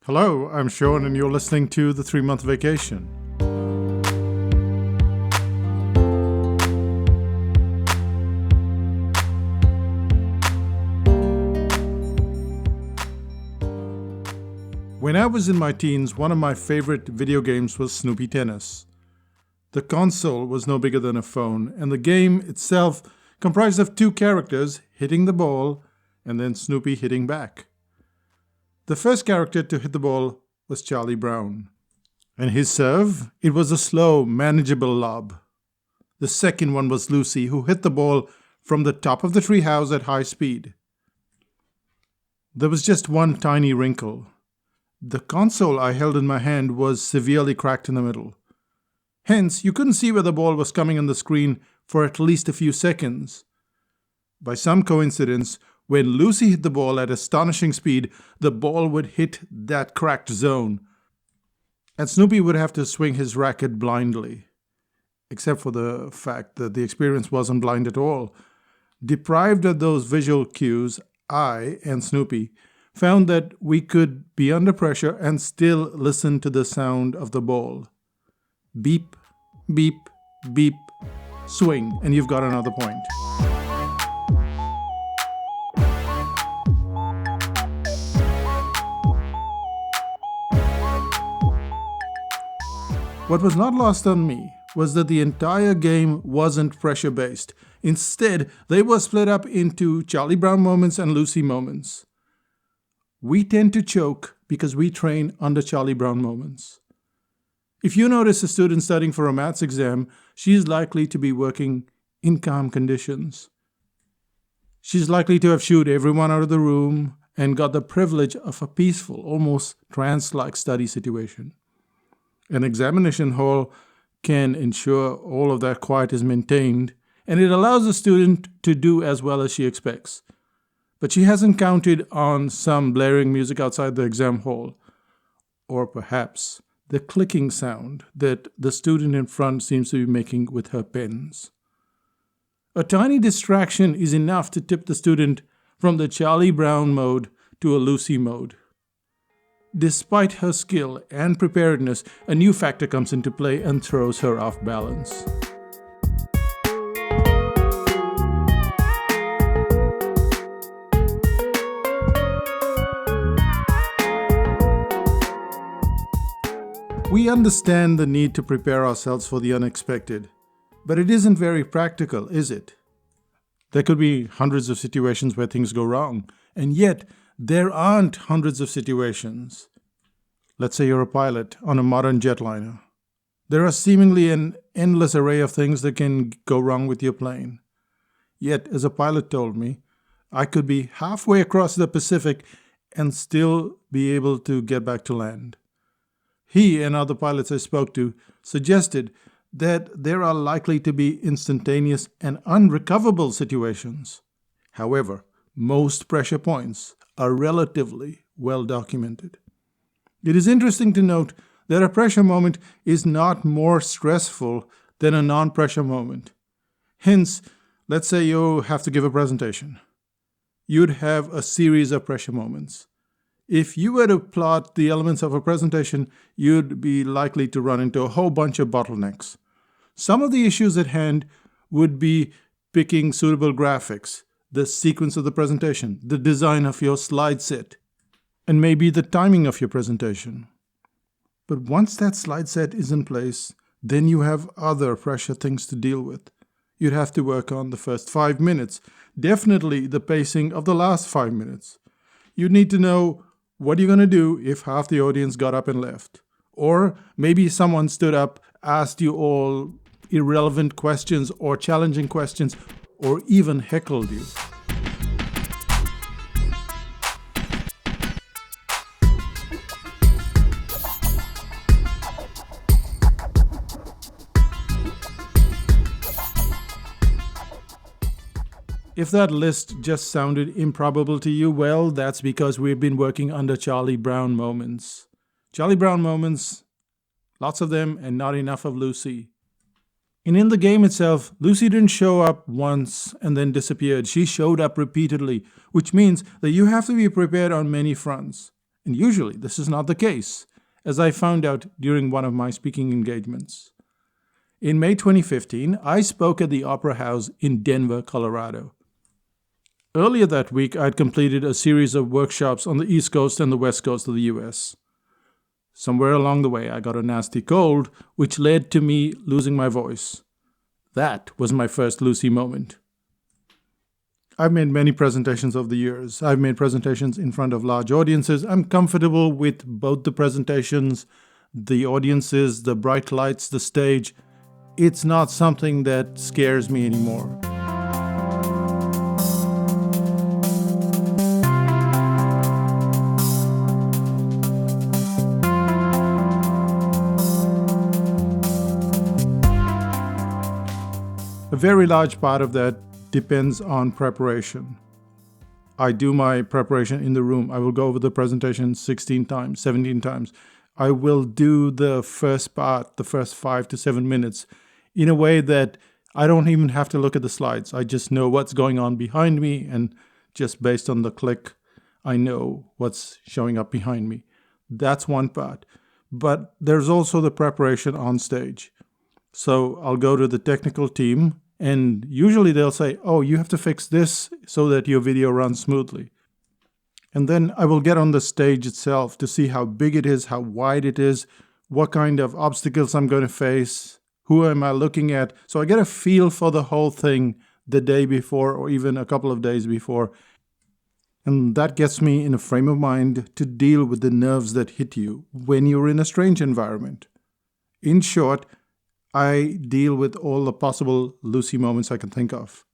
Hello, I'm Sean and you're listening to The 3-Month Vacation. When I was in my teens, one of my favorite video games was Snoopy Tennis. The console was no bigger than a phone, and the game itself comprised of two characters hitting the ball and then Snoopy hitting back. The first character to hit the ball was Charlie Brown. And his serve, it was a slow, manageable lob. The second one was Lucy, who hit the ball from the top of the treehouse at high speed. There was just one tiny wrinkle. The console I held in my hand was severely cracked in the middle. Hence, you couldn't see where the ball was coming on the screen for at least a few seconds. By some coincidence, when Lucy hit the ball at astonishing speed, the ball would hit that cracked zone, and Snoopy would have to swing his racket blindly. Except for the fact that the experience wasn't blind at all. Deprived of those visual cues, I and Snoopy found that we could be under pressure and still listen to the sound of the ball. Beep, beep, beep, swing, and you've got another point. What was not lost on me was that the entire game wasn't pressure-based. Instead, they were split up into Charlie Brown moments and Lucy moments. We tend to choke because we train under Charlie Brown moments. If you notice a student studying for a maths exam, she is likely to be working in calm conditions. She's likely to have shooed everyone out of the room and got the privilege of a peaceful, almost trance-like study situation. An examination hall can ensure all of that quiet is maintained, and it allows the student to do as well as she expects. But she hasn't counted on some blaring music outside the exam hall, or perhaps the clicking sound that the student in front seems to be making with her pens. A tiny distraction is enough to tip the student from the Charlie Brown mode to a Lucy mode. Despite her skill and preparedness, a new factor comes into play and throws her off balance. We understand the need to prepare ourselves for the unexpected, but it isn't very practical, is it? There could be hundreds of situations where things go wrong, and yet there aren't hundreds of situations. Let's say you're a pilot on a modern jetliner. There are seemingly an endless array of things that can go wrong with your plane. Yet, as a pilot told me, I could be halfway across the Pacific and still be able to get back to land. He and other pilots I spoke to suggested that there are likely to be instantaneous and unrecoverable situations. However, most pressure points are relatively well documented. It is interesting to note that a pressure moment is not more stressful than a non-pressure moment. Hence, let's say you have to give a presentation. You'd have a series of pressure moments. If you were to plot the elements of a presentation, you'd be likely to run into a whole bunch of bottlenecks. Some of the issues at hand would be picking suitable graphics, the sequence of the presentation, the design of your slide set, and maybe the timing of your presentation. But once that slide set is in place, then you have other pressure things to deal with. You'd have to work on the first 5 minutes, definitely the pacing of the last 5 minutes. You'd need to know what you're going to do if half the audience got up and left. Or maybe someone stood up, asked you all irrelevant questions or challenging questions, or even heckled you. If that list just sounded improbable to you, well, that's because we've been working under Charlie Brown moments. Charlie Brown moments, lots of them, and not enough of Lucy. And in the game itself, Lucy didn't show up once and then disappeared. She showed up repeatedly, which means that you have to be prepared on many fronts. And usually this is not the case, as I found out during one of my speaking engagements. In May 2015, I spoke at the Opera House in Denver, Colorado. Earlier that week, I had completed a series of workshops on the East Coast and the West Coast of the US. Somewhere along the way, I got a nasty cold, which led to me losing my voice. That was my first Lucy moment. I've made many presentations over the years. I've made presentations in front of large audiences. I'm comfortable with both the presentations, the audiences, the bright lights, the stage. It's not something that scares me anymore. A very large part of that depends on preparation. I do my preparation in the room. I will go over the presentation 16 times, 17 times. I will do the first part, the first 5 to 7 minutes, in a way that I don't even have to look at the slides. I just know what's going on behind me, and just based on the click, I know what's showing up behind me. That's one part. But there's also the preparation on stage. So I'll go to the technical team, and usually they'll say, oh, you have to fix this so that your video runs smoothly. And then I will get on the stage itself to see how big it is, how wide it is, what kind of obstacles I'm going to face, who am I looking at. So I get a feel for the whole thing the day before or even a couple of days before. And that gets me in a frame of mind to deal with the nerves that hit you when you're in a strange environment. In short, I deal with all the possible Lucy moments I can think of.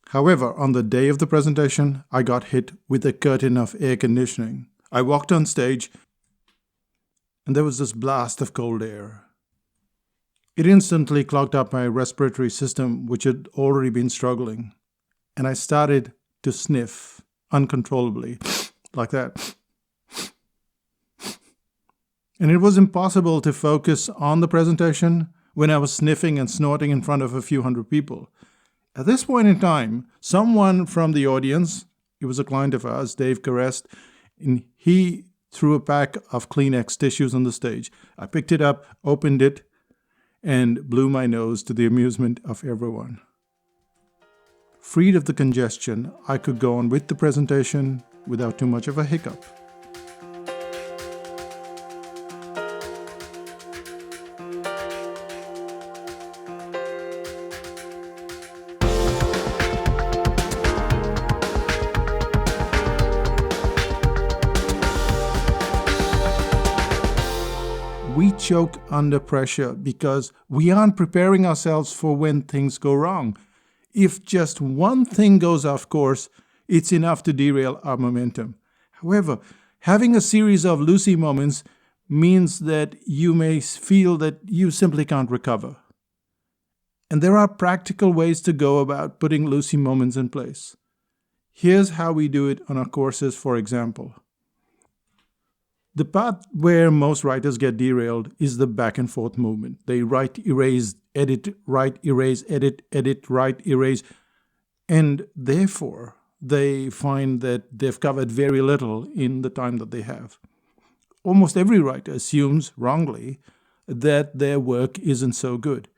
However, on the day of the presentation, I got hit with a curtain of air conditioning. I walked on stage, and there was this blast of cold air. It instantly clogged up my respiratory system, which had already been struggling, and I started to sniff uncontrollably, like that. And it was impossible to focus on the presentation when I was sniffing and snorting in front of a few hundred people. At this point in time, someone from the audience, it was a client of ours, Dave Carest, and he threw a pack of Kleenex tissues on the stage. I picked it up, opened it, and blew my nose to the amusement of everyone. Freed of the congestion, I could go on with the presentation without too much of a hiccup. We choke under pressure because we aren't preparing ourselves for when things go wrong. If just one thing goes off course, it's enough to derail our momentum. However, having a series of Lucy moments means that you may feel that you simply can't recover. And there are practical ways to go about putting Lucy moments in place. Here's how we do it on our courses, for example. The part where most writers get derailed is the back and forth movement. They write, erase, edit, write, erase, edit, write, erase. And therefore, they find that they've covered very little in the time that they have. Almost every writer assumes, wrongly, that their work isn't so good.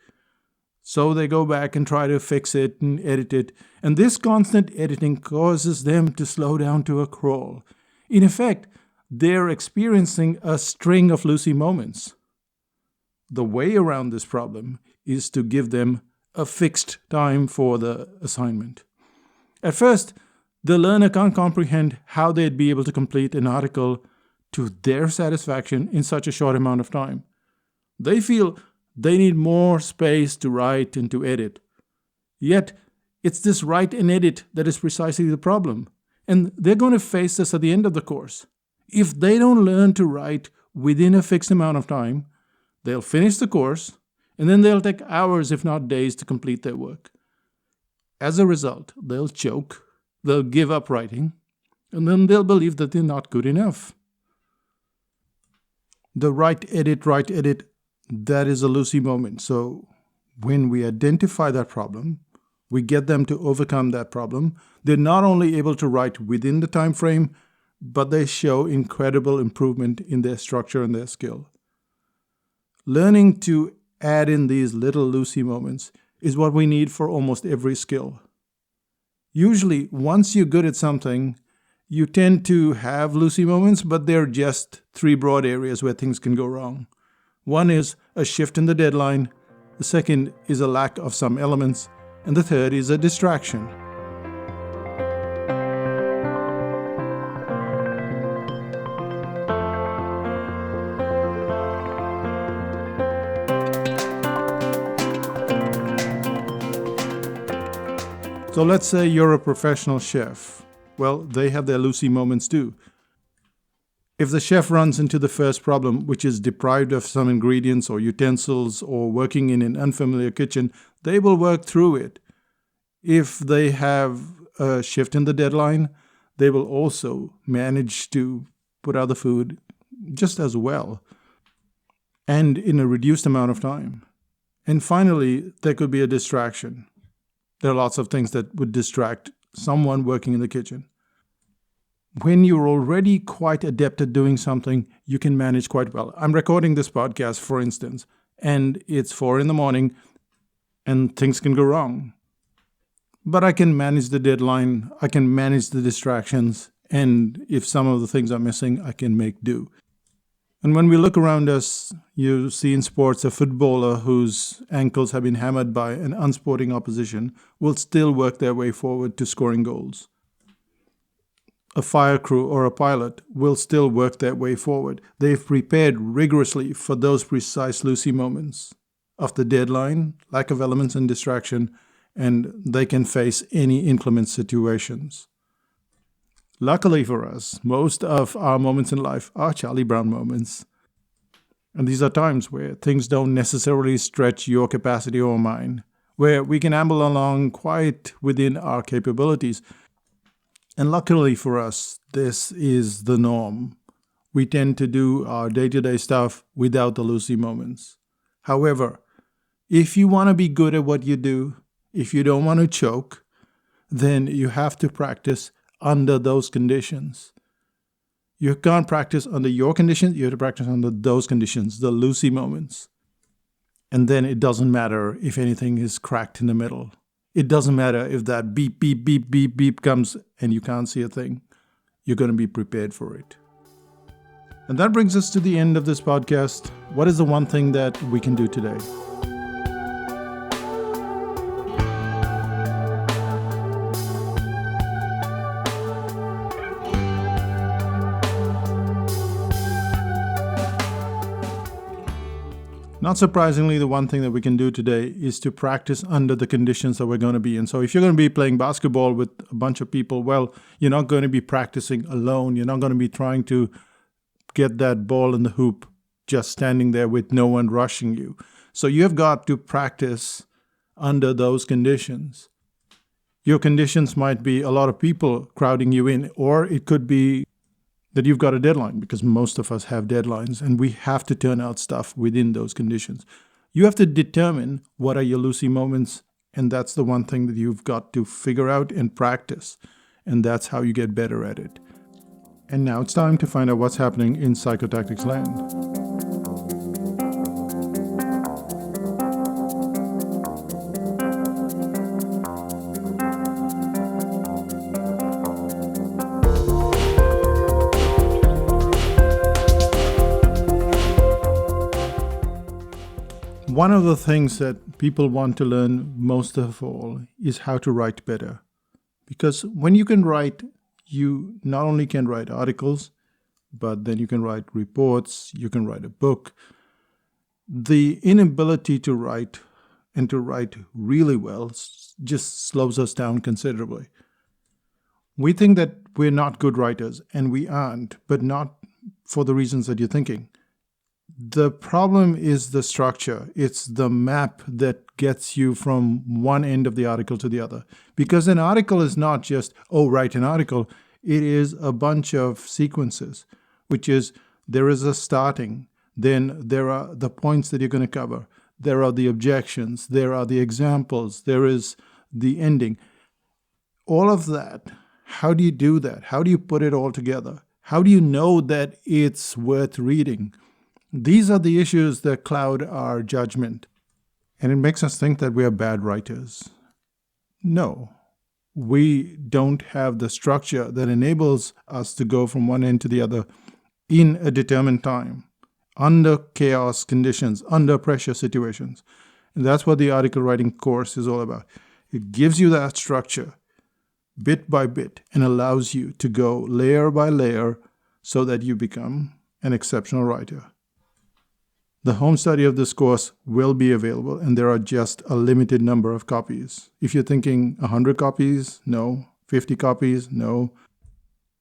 So they go back and try to fix it and edit it. And this constant editing causes them to slow down to a crawl. In effect, they're experiencing a string of Lucy moments. The way around this problem is to give them a fixed time for the assignment. At first, the learner can't comprehend how they'd be able to complete an article to their satisfaction in such a short amount of time. They feel they need more space to write and to edit. Yet, it's this write and edit that is precisely the problem. And they're going to face this at the end of the course. If they don't learn to write within a fixed amount of time, they'll finish the course, and then they'll take hours, if not days, to complete their work. As a result, they'll choke, they'll give up writing, and then they'll believe that they're not good enough. The write, edit, that is a Lucy moment. So when we identify that problem, we get them to overcome that problem. They're not only able to write within the time frame, but they show incredible improvement in their structure and their skill. Learning to add in these little Lucy moments is what we need for almost every skill. Usually, once you're good at something, you tend to have Lucy moments, but there are just three broad areas where things can go wrong. One is a shift in the deadline, the second is a lack of some elements, and the third is a distraction. So let's say you're a professional chef. Well, they have their Lucy moments too. If the chef runs into the first problem, which is deprived of some ingredients or utensils or working in an unfamiliar kitchen, they will work through it. If they have a shift in the deadline, they will also manage to put out the food just as well and in a reduced amount of time. And finally, there could be a distraction. There are lots of things that would distract someone working in the kitchen. When you're already quite adept at doing something, you can manage quite well. I'm recording this podcast, for instance, and it's 4 a.m, and things can go wrong. But I can manage the deadline, I can manage the distractions, and if some of the things are missing, I can make do. And when we look around us, you see in sports a footballer whose ankles have been hammered by an unsporting opposition will still work their way forward to scoring goals. A fire crew or a pilot will still work their way forward. They've prepared rigorously for those precise Lucy moments of the deadline, lack of elements and distraction, and they can face any inclement situations. Luckily for us, most of our moments in life are Charlie Brown moments. And these are times where things don't necessarily stretch your capacity or mine, where we can amble along quite within our capabilities. And luckily for us, this is the norm. We tend to do our day-to-day stuff without the Lucy moments. However, if you want to be good at what you do, if you don't want to choke, then you have to practice under those conditions. You can't practice under your conditions, you have to practice under those conditions, the Lucy moments. And then it doesn't matter if anything is cracked in the middle. It doesn't matter if that beep, beep, beep, beep, beep comes and you can't see a thing. You're going to be prepared for it. And that brings us to the end of this podcast. What is the one thing that we can do today? Not surprisingly, the one thing that we can do today is to practice under the conditions that we're going to be in. So if you're going to be playing basketball with a bunch of people, well, you're not going to be practicing alone. You're not going to be trying to get that ball in the hoop just standing there with no one rushing you. So you've got to practice under those conditions. Your conditions might be a lot of people crowding you in, or it could be that you've got a deadline, because most of us have deadlines and we have to turn out stuff within those conditions. You have to determine what are your Lucy moments, and that's the one thing that you've got to figure out and practice, and that's how you get better at it. And now it's time to find out what's happening in Psychotactics land. One of the things that people want to learn most of all is how to write better. Because when you can write, you not only can write articles, but then you can write reports, you can write a book. The inability to write and to write really well just slows us down considerably. We think that we're not good writers, and we aren't, but not for the reasons that you're thinking. The problem is the structure. It's the map that gets you from one end of the article to the other. Because an article is not just, write an article. It is a bunch of sequences, which is there is a starting, then there are the points that you're going to cover, there are the objections, there are the examples, there is the ending. All of that, how do you do that? How do you put it all together? How do you know that it's worth reading? These are the issues that cloud our judgment. And it makes us think that we are bad writers. No, we don't have the structure that enables us to go from one end to the other in a determined time, under chaos conditions, under pressure situations. And that's what the article writing course is all about. It gives you that structure bit by bit and allows you to go layer by layer so that you become an exceptional writer. The home study of this course will be available, and there are just a limited number of copies. If you're thinking 100 copies, no. 50 copies, no.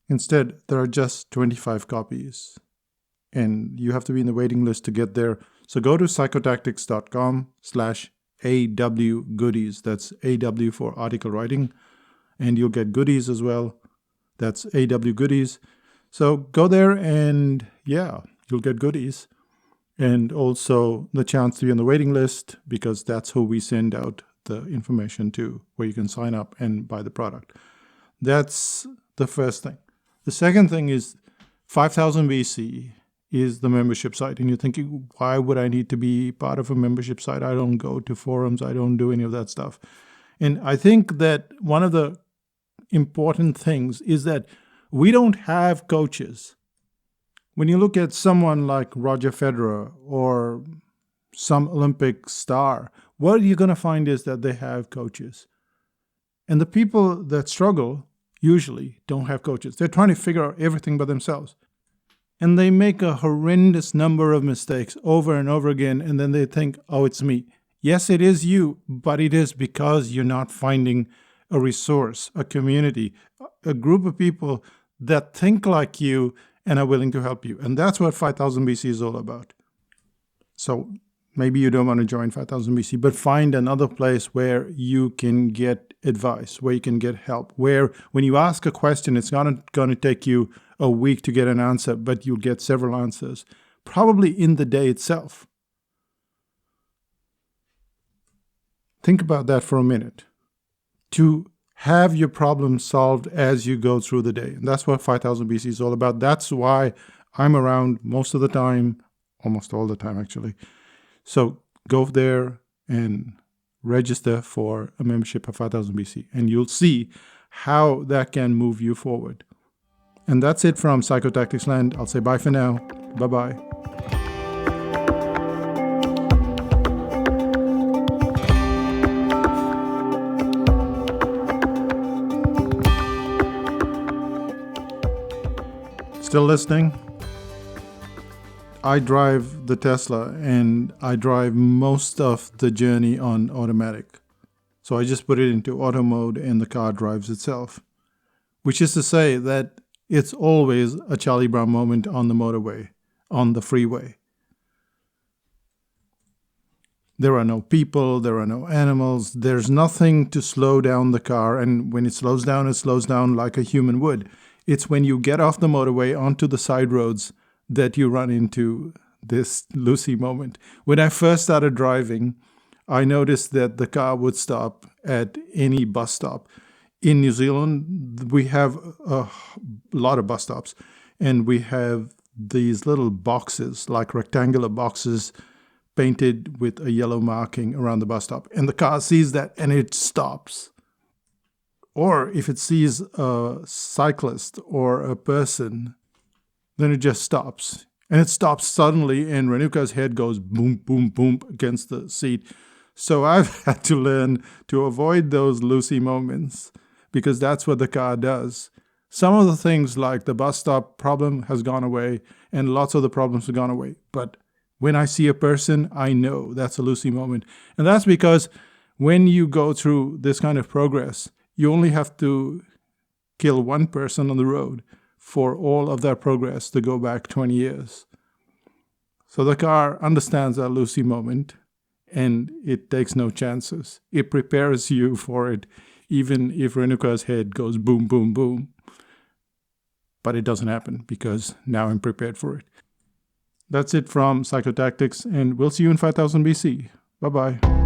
Instead, there are just 25 copies, and you have to be in the waiting list to get there. So go to psychotactics.com/AW goodies. That's AW for article writing, and you'll get goodies as well. That's AW goodies. So go there and you'll get goodies. And also the chance to be on the waiting list, because that's who we send out the information to, where you can sign up and buy the product. That's the first thing. The second thing is 5000 BC is the membership site. And you're thinking, why would I need to be part of a membership site? I don't go to forums. I don't do any of that stuff. And I think that one of the important things is that we don't have coaches. When you look at someone like Roger Federer or some Olympic star, what you're going to find is that they have coaches. And the people that struggle usually don't have coaches. They're trying to figure out everything by themselves. And they make a horrendous number of mistakes over and over again, and then they think, oh, it's me. Yes, it is you, but it is because you're not finding a resource, a community, a group of people that think like you and are willing to help you. And that's what 5000 BC is all about. So maybe you don't want to join 5000 BC, but find another place where you can get advice, where you can get help, where when you ask a question, it's not going to take you a week to get an answer, but you'll get several answers, probably in the day itself. Think about that for a minute. To have your problem solved as you go through the day. And that's what 5000 BC is all about. That's why I'm around most of the time, almost all the time actually. So go there and register for a membership of 5000 BC, and you'll see how that can move you forward. And that's it from Psychotactics Land. I'll say bye for now. Bye-bye. Still listening? I drive the Tesla, and I drive most of the journey on automatic. So I just put it into auto mode and the car drives itself. Which is to say that it's always a Charlie Brown moment on the motorway, on the freeway. There are no people, there are no animals, there's nothing to slow down the car, and when it slows down like a human would. It's when you get off the motorway onto the side roads that you run into this Lucy moment. When I first started driving, I noticed that the car would stop at any bus stop. In New Zealand, we have a lot of bus stops, and we have these little boxes, like rectangular boxes, painted with a yellow marking around the bus stop. And the car sees that and it stops. Or if it sees a cyclist or a person, then it just stops. And it stops suddenly, and Renuka's head goes boom, boom, boom against the seat. So I've had to learn to avoid those Lucy moments, because that's what the car does. Some of the things like the bus stop problem has gone away, and lots of the problems have gone away. But when I see a person, I know that's a Lucy moment. And that's because when you go through this kind of progress, you only have to kill one person on the road for all of that progress to go back 20 years. So the car understands that Lucy moment, and it takes no chances. It prepares you for it, even if Renuka's head goes boom, boom, boom. But it doesn't happen, because now I'm prepared for it. That's it from Psychotactics, and we'll see you in 5000 BC. Bye-bye.